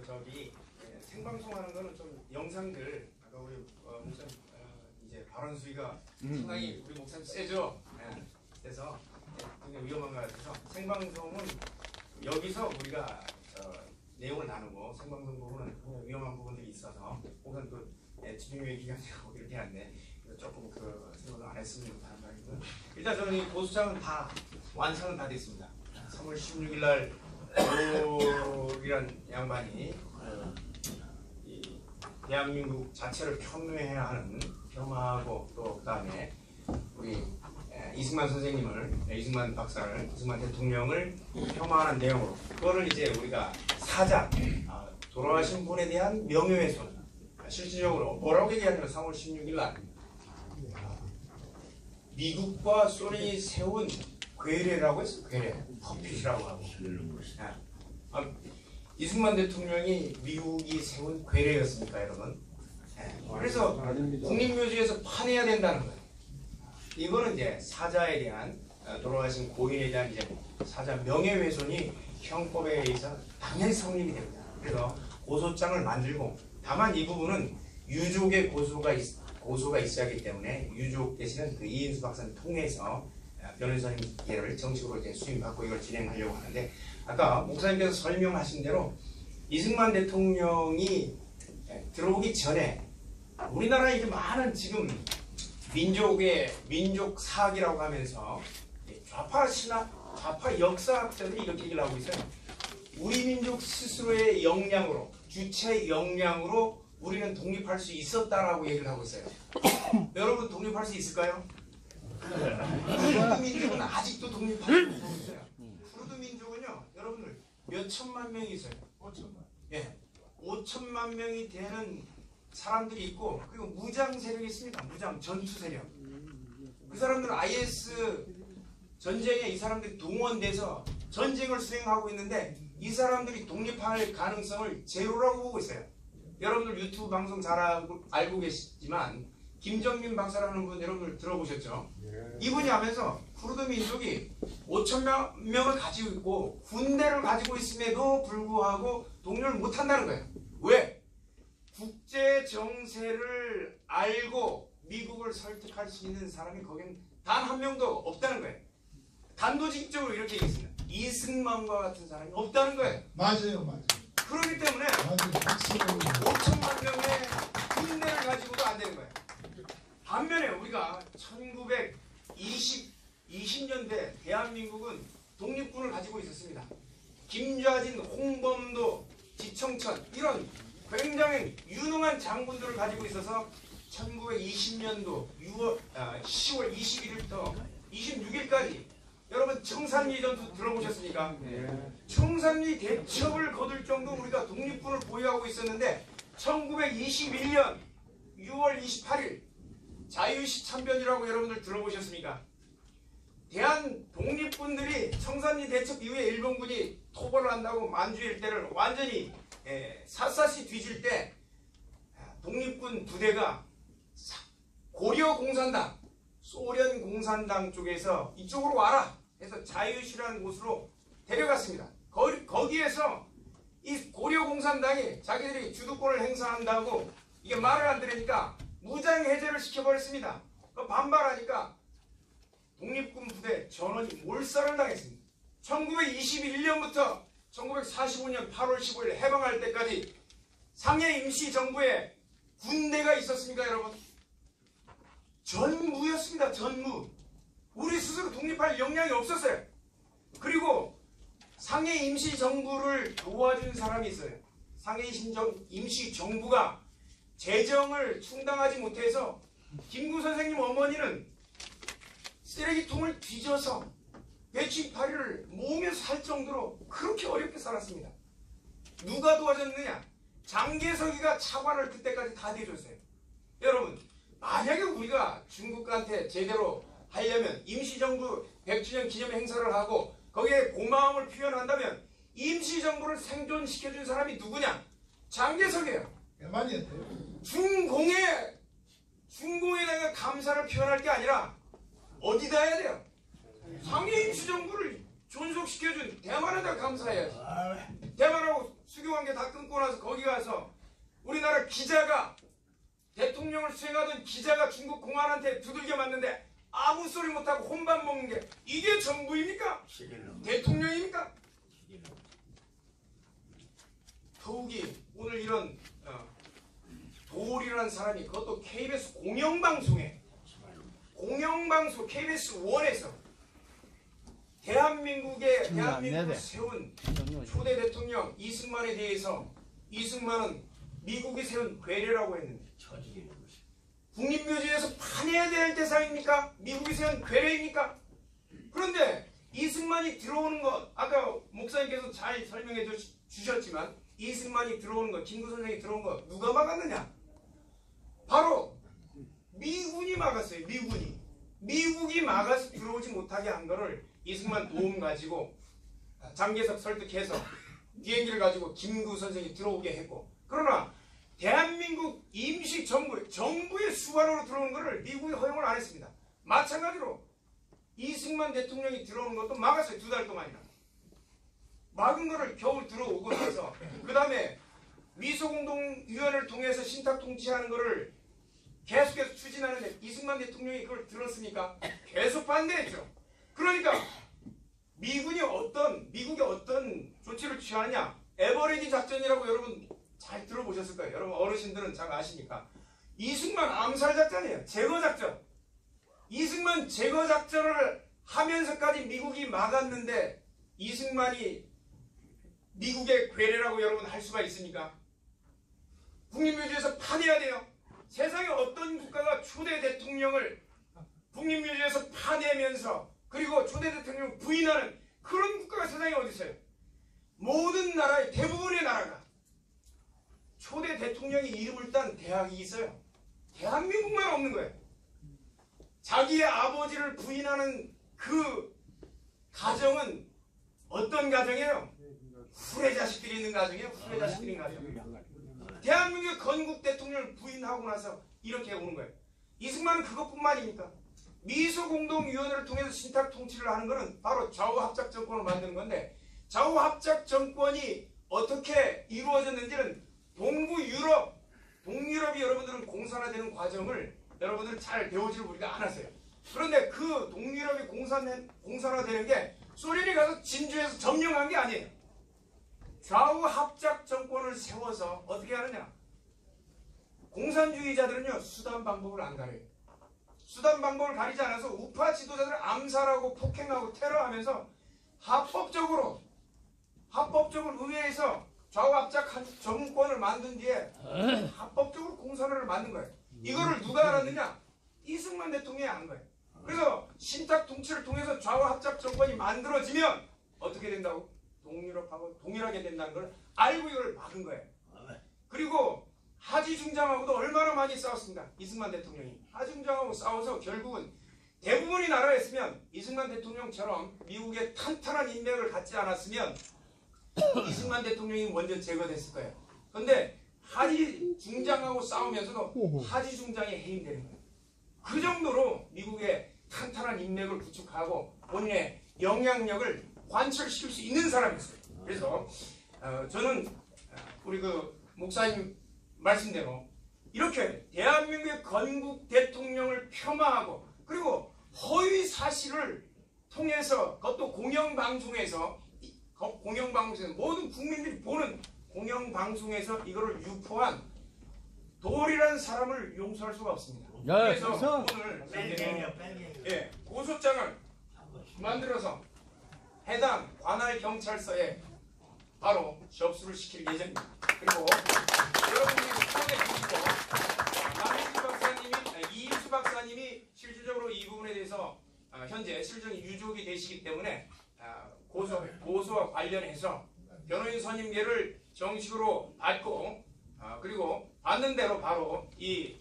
저기 생방송하는 거는 좀 영상들 아까 우리 목사님 이제 발언 수위가 상당히 우리 목사님 세죠. 그래서 굉장히 위험한 것 같아서 생방송은 여기서 우리가 내용을 나누고 생방송 부분은 위험한 부분들이 있어서 목사님 또 집중력이 기간이고 이렇게 하는데 조금 그 생각을 안 했으면 하는 말이고요. 일단 저는 이 고소장은 다 완성은 다 됐습니다. 3월 16일 날 이란 양반이 이 대한민국 자체를 폄훼해야 하는 폄하하고 또 그다음에 우리 이승만 선생님을 이승만 박사를 이승만 대통령을 폄하하는 내용으로 그거를 이제 우리가 사자 돌아가신 분에 대한 명예훼손 실질적으로 뭐라고 얘기하냐면 3월 16일 날 미국과 소련이 세운 괴뢰라고 했어. 괴뢰 퍼핏이라고 하고 이승만 대통령이 미국이 세운 괴뢰였습니까 여러분? 그래서 국립묘지에서 파내야 된다는 거예요. 이거는 이제 사자에 대한 돌아가신 고인에 대한 이제 사자 명예훼손이 형법에 의해서 당연히 성립이 됩니다. 그래서 고소장을 만들고 다만 이 부분은 유족의 고소가 있어야 하기 때문에 유족 대신은 그 이인수 박사님 통해서 변호사님께를 정식으로 이제 수임받고 이걸 진행하려고 하는데 아까 목사님께서 설명하신 대로 이승만 대통령이 들어오기 전에 우리나라에 이제 많은 지금 민족 사학이라고 하면서 좌파 신학, 좌파 역사학자들이 이렇게 얘기를 하고 있어요. 우리 민족 스스로의 역량으로, 주체의 역량으로 우리는 독립할 수 있었다라고 얘기를 하고 있어요. 여러분 독립할 수 있을까요? 쿠르드 민족은 아직도 독립하지 못하고 있어요. 쿠르드 민족은요, 여러분들 몇 천만 명이 있어요. 5천만. 예, 5천만 명이 되는 사람들이 있고 그리고 무장 세력이 있습니다. 무장 전투 세력. 그 사람들은 IS 전쟁에 이 사람들이 동원돼서 전쟁을 수행하고 있는데 이 사람들이 독립할 가능성을 제로라고 보고 있어요. 여러분들 유튜브 방송 잘 알고 계시지만 김정민 박사라는 분 여러분들 들어보셨죠? 이분이 하면서 쿠르드 민족이 5천만 명을 가지고 있고 군대를 가지고 있음에도 불구하고 독립을 못한다는 거예요. 왜? 국제 정세를 알고 미국을 설득할 수 있는 사람이 거긴 단 한 명도 없다는 거예요. 단도직입적으로 이렇게 얘기했습니다. 이승만과 같은 사람이 없다는 거예요. 맞아요. 그렇기 때문에 5천만 명의 군대를 가지고도 안 되는 거예요. 반면에 우리가 1920년대 대한민국은 독립군을 가지고 있었습니다. 김좌진, 홍범도, 지청천 이런 굉장히 유능한 장군들을 가지고 있어서 1920년도 10월 21일부터 26일까지 여러분 청산리 전투 들어보셨습니까? 청산리 대첩을 거둘 정도 우리가 독립군을 보유하고 있었는데 1921년 6월 28일 자유시 참변이라고 여러분들 들어보셨습니까? 대한 독립군들이 청산리 대첩 이후에 일본군이 토벌을 한다고 만주 일대를 완전히 샅샅이 뒤질 때 독립군 부대가 고려 공산당, 소련 공산당 쪽에서 이쪽으로 와라 해서 자유시라는 곳으로 데려갔습니다. 거기에서 이 고려 공산당이 자기들이 주도권을 행사한다고 이게 말을 안 들으니까 무장 해제를 시켜버렸습니다. 반발하니까 독립군 부대 전원이 몰살을 당했습니다. 1921년부터 1945년 8월 15일 해방할 때까지 상해 임시정부에 군대가 있었습니까 여러분? 전무였습니다. 전무. 우리 스스로 독립할 역량이 없었어요. 그리고 상해 임시정부를 도와준 사람이 있어요. 상해 임시정부가 재정을 충당하지 못해서 김구 선생님 어머니는 쓰레기통을 뒤져서 배추이파리를 모으며 살 정도로 그렇게 어렵게 살았습니다. 누가 도와줬느냐? 장개석이가 차관을 그때까지 다 대줬어요. 여러분 만약에 우리가 중국한테 제대로 하려면 임시정부 100주년 기념 행사를 하고 거기에 고마움을 표현한다면 임시정부를 생존시켜준 사람이 누구냐? 장개석이에요. 중공에다가 감사를 표현할 게 아니라 어디다 해야 돼요? 상해 임시정부를 존속시켜준 대만에다 감사해야지. 대만하고 수교관계 다 끊고 나서 기자가 중국 공안한테 두들겨 맞는데 아무 소리 못하고 혼밥 먹는 게 이게 정부입니까? 대통령입니까? 더욱이 오늘 이런 도울이라는 사람이 그것도 KBS 공영방송에 KBS 1에서 대한민국을 세운 초대 대통령 이승만에 대해서 이승만은 미국이 세운 괴뢰라고 했는데 국립묘지에서 파내야 될 대상입니까? 미국이 세운 괴뢰입니까? 그런데 이승만이 들어오는 것 아까 목사님께서 잘 설명해 주셨지만 이승만이 들어오는 것 김구 선생이 들어온 것 누가 막았느냐? 바로 미군이 막았어요. 미국이 막아서 들어오지 못하게 한 거를 이승만 도움 가지고 장개석 설득해서 비행기를 가지고 김구 선생이 들어오게 했고 그러나 대한민국 정부의 수반으로 들어오는 것을 미국이 허용을 안 했습니다. 마찬가지로 이승만 대통령이 들어오는 것도 막았어요. 2달 동안이나. 막은 거를 겨우 들어오고 나서 그 다음에 미소공동위원회를 통해서 신탁통치하는 거를 계속해서 추진하는데 이승만 대통령이 그걸 들었습니까? 계속 반대했죠. 그러니까 미국이 어떤 조치를 취하느냐? 에버레디 작전이라고 여러분 잘 들어보셨을 거예요. 여러분 어르신들은 잘 아시니까. 이승만 암살 작전이에요. 제거 작전. 이승만 제거 작전을 하면서까지 미국이 막았는데 이승만이 미국의 괴뢰라고 여러분 할 수가 있습니까? 국립묘지에서 파내야 돼요. 세상에 어떤 국가가 초대 대통령을 국립묘지에서 파내면서 그리고 초대 대통령을 부인하는 그런 국가가 세상에 어디 있어요? 모든 나라의 대부분의 나라가 초대 대통령이 이름을 딴 대학이 있어요. 대한민국만 없는 거예요. 자기의 아버지를 부인하는 그 가정은 어떤 가정이에요? 후레자식들이 있는 가정이에요. 후레자식들이 있는 가정. 대한민국의 건국 대통령을 부인하고 나서 이렇게 오는 거예요. 이승만은 그것뿐만입니까? 미소공동위원회를 통해서 신탁통치를 하는 것은 바로 좌우합작 정권을 만드는 건데 좌우합작 정권이 어떻게 이루어졌는지는 동유럽이 여러분들은 공산화되는 과정을 여러분들은 잘 배우지를 우리가 않았어요. 그런데 그 동유럽이 공산화되는 게 소련이 가서 진주에서 점령한 게 아니에요. 좌우합작 정권을 세워서 어떻게 하느냐? 공산주의자들은요 수단 방법을 안 가려요. 수단 방법을 가리지 않아서 우파 지도자들을 암살하고 폭행하고 테러하면서 합법적으로 의회에서 좌우합작 정권을 만든 뒤에 합법적으로 공산화를 만든 거예요. 이거를 누가 알았느냐? 이승만 대통령이 안 거예요. 그래서 신탁 통치를 통해서 좌우합작 정권이 만들어지면 어떻게 된다고? 동유럽하고 동일하게 된다는 걸 알고 이걸 막은 거예요. 그리고 하지중장하고도 얼마나 많이 싸웠습니다. 이승만 대통령이 하지중장하고 싸워서 결국은 대부분의 나라였으면 이승만 대통령처럼 미국의 탄탄한 인맥을 갖지 않았으면 이승만 대통령이 먼저 제거됐을 거예요. 그런데 하지중장하고 싸우면서도 하지중장이 해임되는 거예요. 그 정도로 미국의 탄탄한 인맥을 구축하고 본인의 영향력을 관철시킬 수 있는 사람이었어요. 그래서 저는 우리 그 목사님 말씀대로 이렇게 대한민국의 건국 대통령을 폄하하고 그리고 허위 사실을 통해서 그것도 공영방송에서 모든 국민들이 보는 공영방송에서 이거를 유포한 도울이라는 사람을 용서할 수가 없습니다. 그래서 오늘 고소장을 만들어서 해당 관할 경찰서에 바로 접수를 시킬 예정입니다. 그리고 여러분들이 손에 보시고 이인수 박사님이 실질적으로 이 부분에 대해서 현재 실질적인 유족이 되시기 때문에 고소와 관련해서 변호인 선임계를 정식으로 받고 그리고 받는 대로 바로 이